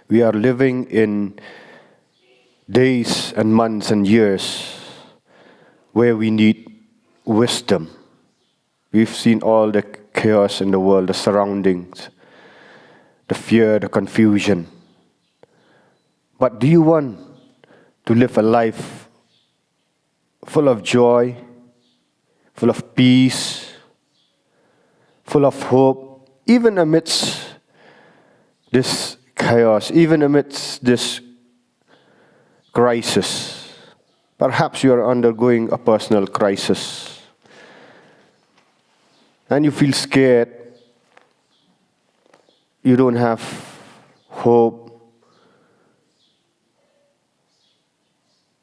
We are living in days and months and years where we need wisdom. We've seen all the chaos in the world, the surroundings, the fear, the confusion. But do you want to live a life full of joy, full of peace, full of hope, even amidst this chaos, even amidst this crisis? Perhaps you are undergoing a personal crisis and you feel scared. You don't have hope.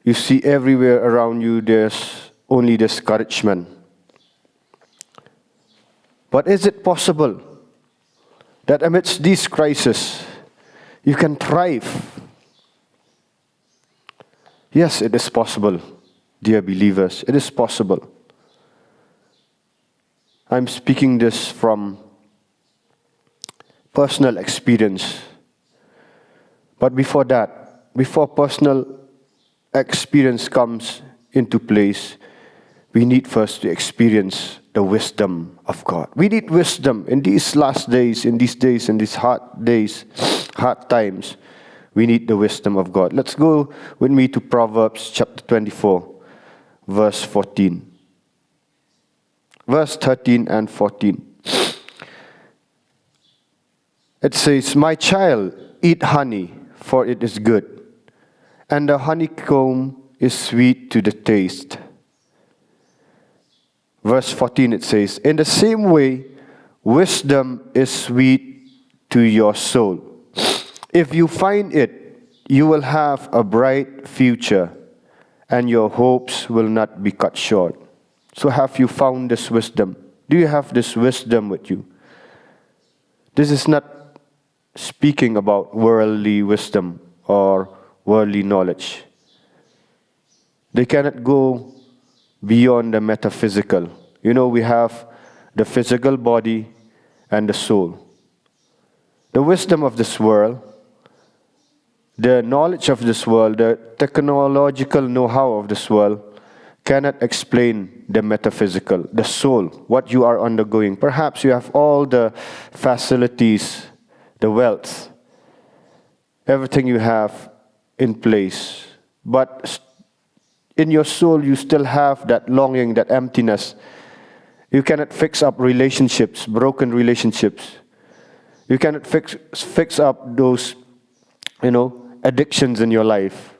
You see everywhere around you there's only discouragement. But is it possible that amidst these crises you can thrive? Yes, it is possible, dear believers. It is possible. I'm speaking this from personal experience. But before that, before personal experience comes into place, we need first to experience the wisdom of God. We need wisdom in these last days, in these hard days, hard times. We need the wisdom of God. Let's go with me to Proverbs chapter 24, verse 14. Verse 13 and 14. It says, "My child, eat honey, for it is good, and the honeycomb is sweet to the taste." Verse 14 it says, "In the same way, wisdom is sweet to your soul. If you find it, you will have a bright future, and your hopes will not be cut short." So have you found this wisdom? Do you have this wisdom with you? This is not speaking about worldly wisdom or worldly knowledge. They cannot go beyond the metaphysical. You know, we have the physical body and the soul. The wisdom of this world, the knowledge of this world, the technological know-how of this world cannot explain the metaphysical, the soul, what you are undergoing. Perhaps you have all the facilities, the wealth, everything you have in place, but in your soul you still have that longing, that emptiness. You cannot fix up relationships, broken relationships. You cannot fix up those, addictions in your life.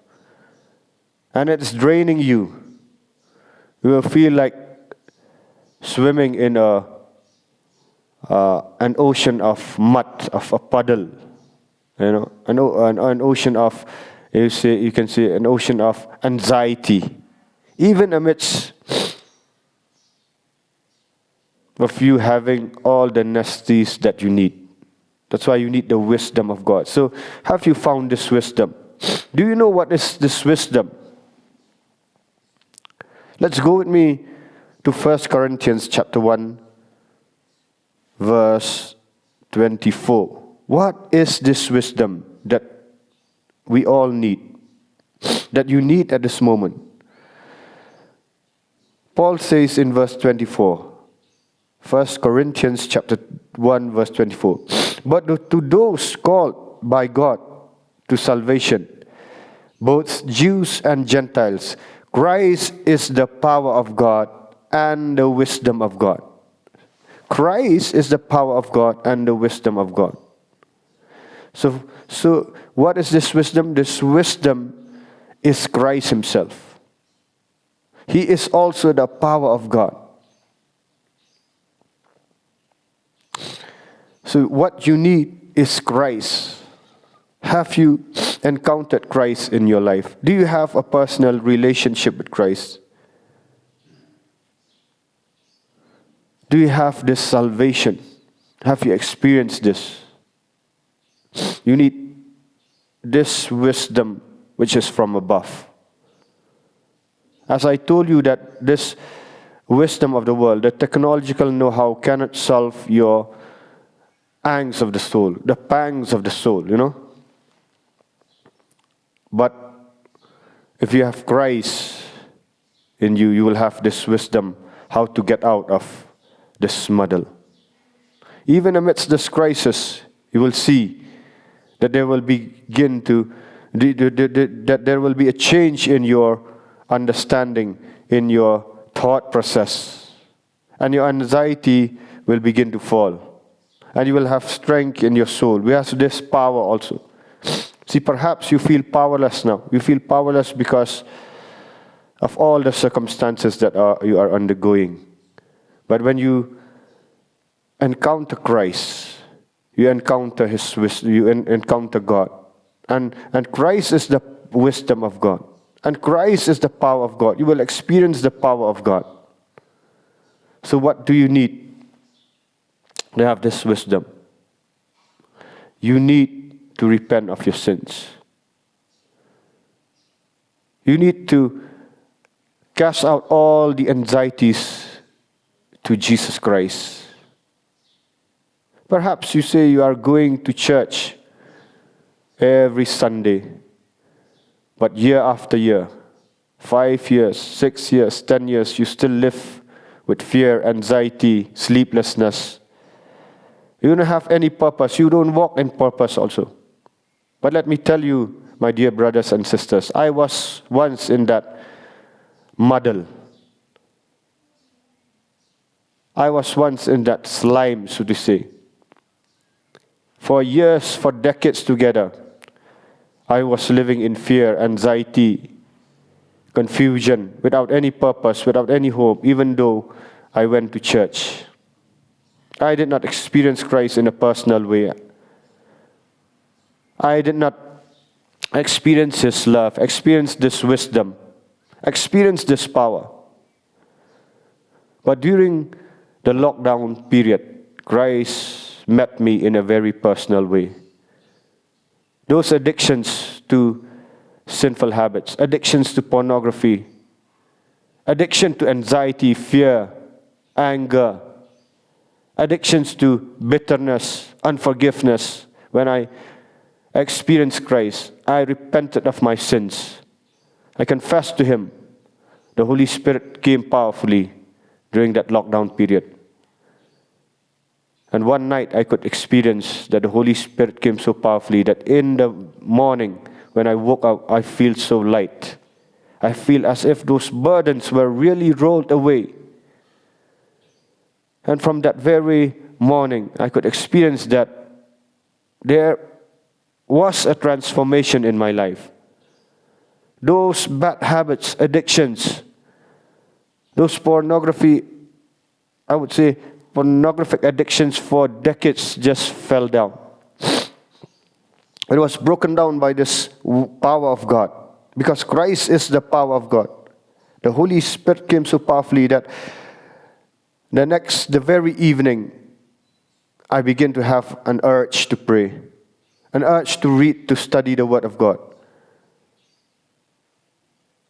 And it's draining you. You will feel like swimming in an ocean of mud, of a puddle. An ocean of, you can see an ocean of anxiety, even amidst of you having all the necessities that you need. That's why you need the wisdom of God. So have you found this wisdom? Do you know what is this wisdom? Let's go with me to 1 Corinthians chapter 1, verse 24. What is this wisdom that we all need, that you need at this moment? Paul says in verse 24, 1 Corinthians chapter 1, verse 24, "But to those called by God to salvation, both Jews and Gentiles, Christ is the power of God and the wisdom of God." Christ is the power of God and the wisdom of God. So what is this wisdom? This wisdom is Christ himself. He is also the power of God. So what you need is Christ. Have you encountered Christ in your life? Do you have a personal relationship with Christ? Do you have this salvation? Have you experienced this? You need this wisdom which is from above. As I told you that this wisdom of the world, the technological know-how cannot solve your angst of the soul, the pangs of the soul, But if you have Christ in you, you will have this wisdom how to get out of this muddle. Even amidst this crisis, you will see that there will that there will be a change in your understanding, in your thought process, and your anxiety will begin to fall, and you will have strength in your soul. We have this power also. See, perhaps you feel powerless now. You feel powerless because of all the circumstances that you are undergoing. But when you encounter Christ, you encounter His wisdom, you encounter God. And Christ is the wisdom of God. And Christ is the power of God. You will experience the power of God. So what do you need to have this wisdom? You need to repent of your sins. You need to cast out all the anxieties to Jesus Christ. Perhaps you say you are going to church every Sunday, but year after year, 5 years, 6 years, 10 years, you still live with fear, anxiety, sleeplessness. You don't have any purpose. You don't walk in purpose also. But let me tell you, my dear brothers and sisters, I was once in that muddle. I was once in that slime, so to say. For years, for decades together, I was living in fear, anxiety, confusion, without any purpose, without any hope, even though I went to church. I did not experience Christ in a personal way. I did not experience His love, experience this wisdom, experience this power. But during the lockdown period, Christ met me in a very personal way. Those addictions to sinful habits, addictions to pornography, addiction to anxiety, fear, anger, addictions to bitterness, unforgiveness. When I experienced Christ, I repented of my sins. I confessed to Him. The Holy Spirit came powerfully during that lockdown period. And one night I could experience that the Holy Spirit came so powerfully that in the morning when I woke up, I feel so light. I feel as if those burdens were really rolled away. And from that very morning, I could experience that there was a transformation in my life. Those bad habits, addictions, those pornographic addictions for decades just fell down. It was broken down by this power of God. Because Christ is the power of God. The Holy Spirit came so powerfully that the very evening, I began to have an urge to pray, an urge to read, to study the Word of God.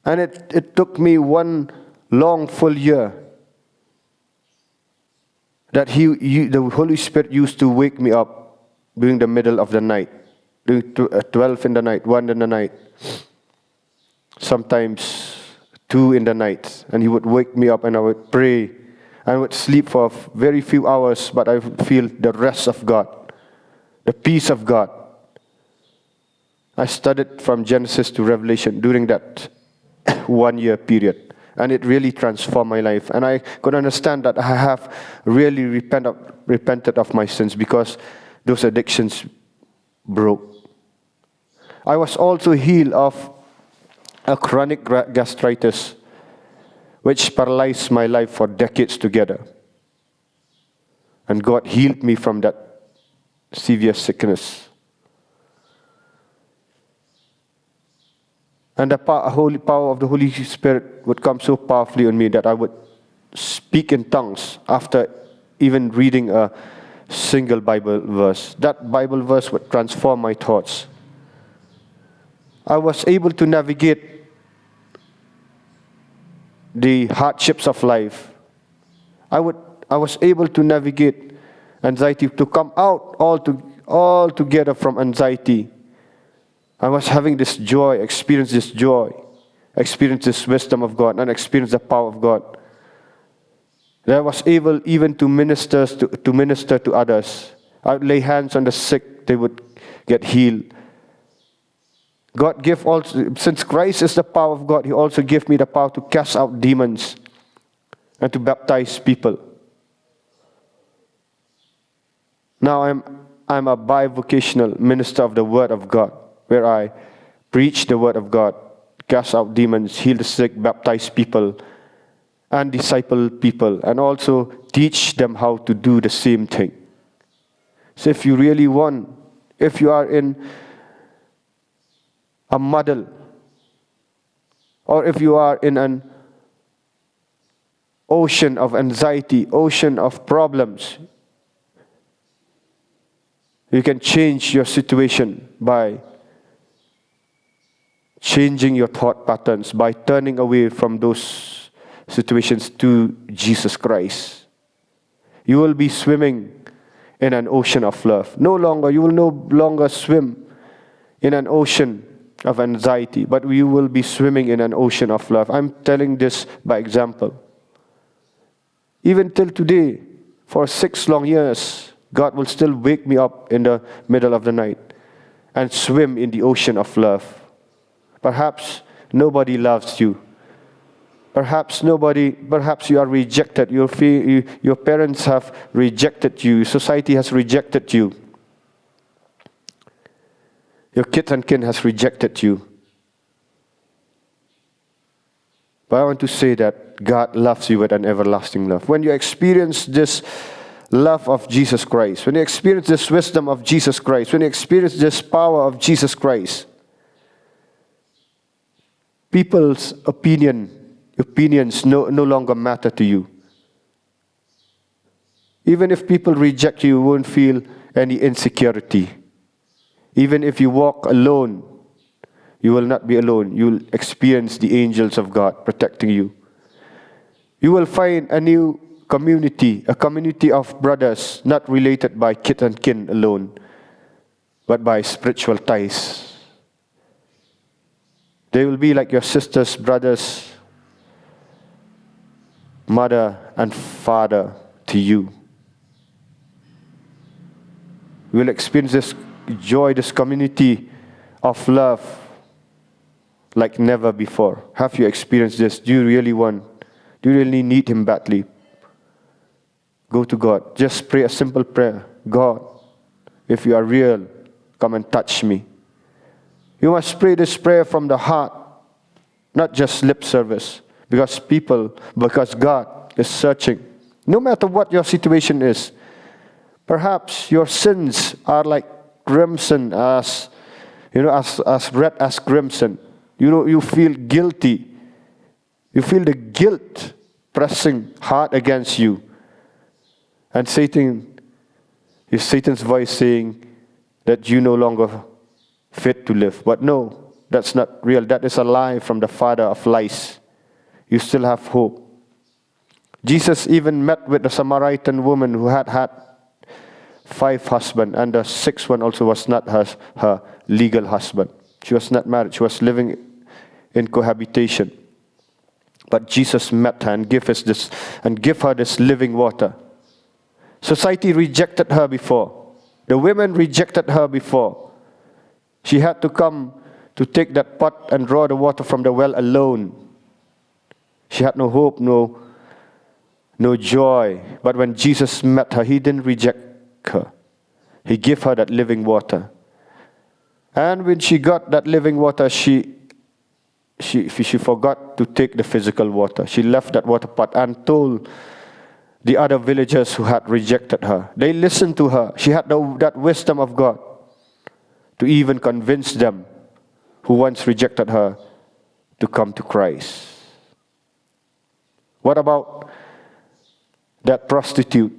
And it took me one long full year that the Holy Spirit used to wake me up during the middle of the night, during 12 in the night, 1 in the night, sometimes 2 in the night. And He would wake me up and I would pray. I would sleep for very few hours, but I would feel the rest of God, the peace of God. I studied from Genesis to Revelation during that 1 year period. And it really transformed my life. And I could understand that I have really repented of my sins because those addictions broke. I was also healed of a chronic gastritis, which paralyzed my life for decades together. And God healed me from that severe sickness. And the holy power of the Holy Spirit would come so powerfully on me that I would speak in tongues after even reading a single Bible verse. That Bible verse would transform my thoughts. I was able to navigate the hardships of life. I was able to navigate anxiety, to come out all together from anxiety. I was having this joy, experience this joy, experience this wisdom of God, and experience the power of God. That I was able even to minister to others. I would lay hands on the sick, they would get healed. God gave also, since Christ is the power of God, He also gave me the power to cast out demons and to baptize people. Now I'm a bivocational minister of the Word of God, where I preach the Word of God, cast out demons, heal the sick, baptize people, and disciple people, and also teach them how to do the same thing. So if you really want, if you are in a muddle, or if you are in an ocean of anxiety, ocean of problems, you can change your situation by changing your thought patterns, by turning away from those situations to Jesus Christ. You will be swimming in an ocean of love. You will no longer swim in an ocean of anxiety, but you will be swimming in an ocean of love. I'm telling this by example. Even till today, for 6 long years, God will still wake me up in the middle of the night and swim in the ocean of love. Perhaps nobody loves you. Perhaps you are rejected. Your parents have rejected you. Society has rejected you. Your kith and kin has rejected you. But I want to say that God loves you with an everlasting love. When you experience this love of Jesus Christ, when you experience this wisdom of Jesus Christ, when you experience this power of Jesus Christ, people's opinions no longer matter to you. Even if people reject you, you won't feel any insecurity. Even if you walk alone, you will not be alone. You will experience the angels of God protecting you. You will find a new community, a community of brothers, not related by kith and kin alone, but by spiritual ties. They will be like your sisters, brothers, mother and father to you. You will experience this joy, this community of love like never before. Have you experienced this? Do you really really need Him badly? Go to God. Just pray a simple prayer. God, if you are real, come and touch me. You must pray this prayer from the heart, not just lip service. Because God is searching. No matter what your situation is, perhaps your sins are like crimson, as red as crimson. You feel guilty. You feel the guilt pressing hard against you. And Satan's voice saying that you no longer fit to live. But no, that's not real. That is a lie from the father of lies. You still have hope. Jesus even met with the Samaritan woman who had 5 husbands, and the 6th one also was not her legal husband. She was not married. She was living in cohabitation. But Jesus met her and gave her this living water. Society rejected her before. The women rejected her before. She had to come to take that pot and draw the water from the well alone. She had no hope, no joy. But when Jesus met her, He didn't reject her. He gave her that living water. And when she got that living water, she forgot to take the physical water. She left that water pot and told the other villagers who had rejected her. They listened to her. She had that wisdom of God to even convince them who once rejected her to come to Christ. What about that prostitute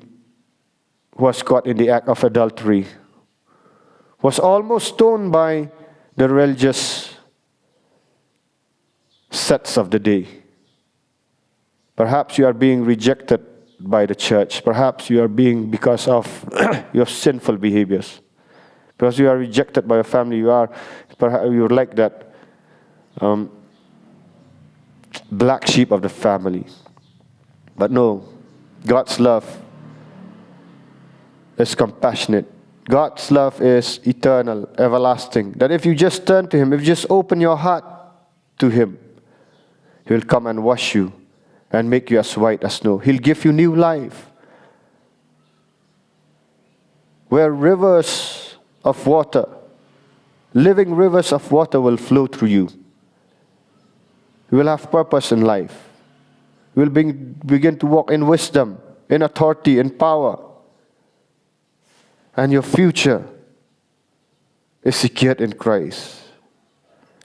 who was caught in the act of adultery? Was almost stoned by the religious sets of the day. Perhaps you are being rejected by the church. Perhaps you are being because of your sinful behaviors. Because you are rejected by your family, you are Perhaps you're like that black sheep of the family. But no, God's love is compassionate. God's love is eternal, everlasting. That if you just turn to Him, if you just open your heart to Him, He will come and wash you and make you as white as snow. He'll give you new life. Where rivers of water, living rivers of water will flow through you. You will have purpose in life. You will begin to walk in wisdom, in authority, in power. And your future is secured in Christ.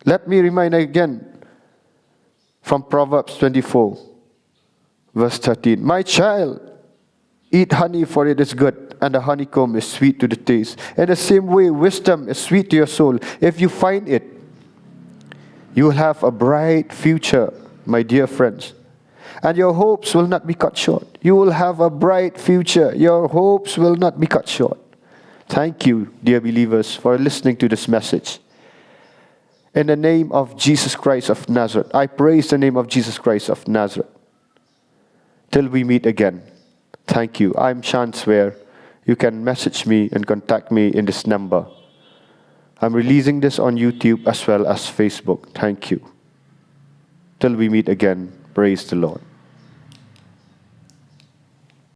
Let me remind again from Proverbs 24, verse 13. My child, eat honey, for it is good, and the honeycomb is sweet to the taste. In the same way, wisdom is sweet to your soul. If you find it, you will have a bright future, my dear friends. And your hopes will not be cut short. You will have a bright future. Your hopes will not be cut short. Thank you, dear believers, for listening to this message. In the name of Jesus Christ of Nazareth, I praise the name of Jesus Christ of Nazareth. Till we meet again. Thank you. I'm Shan Swear. You can message me and contact me in this number. I'm releasing this on YouTube as well as Facebook. Thank you. Till we meet again, praise the Lord.